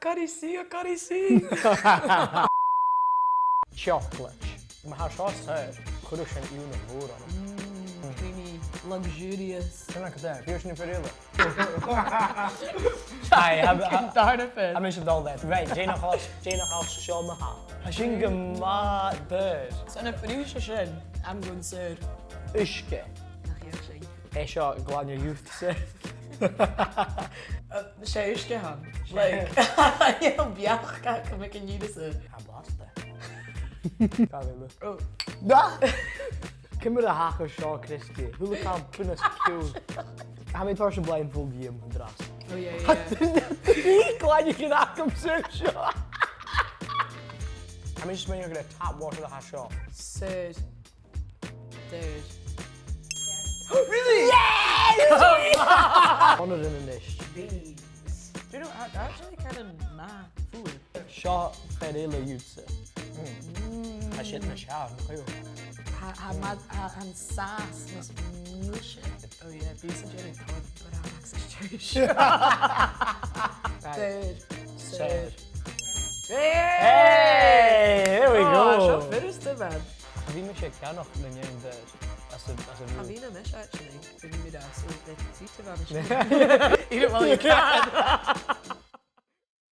gotta see. Chocolate. Mae ha sio ser. Cwrwys yn un yn fawr o'n. Creamy, luxurious. Dyna gyda, fi oes ni'n ffyrdd. Darn y ffyrdd. Am eisiau dol dweud. Reit, Jane achos sio ma ha. A sy'n gyma byrd. So yn y ffyrdd sy'n, am gwyn syr. Ysge. Na chi eisiau. Eisiau glanio youth syr. Se ysge han. Like, yw biadh gael cymryd yn yw'n syr. an-dràst de. Gael ei lwch. Oh. Da! Cymryd y hach o sio Christy. Hwyl y cael pwnes cwd. Ha mi tor sy'n blaen ffwl gym an-dràst. Oh yeah. Ni glanio gyda ac am syr sio. Ha mi jyst mynd gyda tap water the ha sio. Syr. Dyrd. Really? Yes! Honor yn y nish. Bees. Do you know, actually kind of mad food. Sio fheàrr youth syr. A shit na siar, na chwyw. Han sas nas mushe. Oh yeah, bees and jelly pod, but I'm access church. Third. Syr. Hey! There we go! Sio ffyrdd dy man. Fi mi eisiau canoch na ni'n dweud. As a A rule. fi'n amish actually. Fi'n mynd as, so they're teeth of amish. Eat it while you can.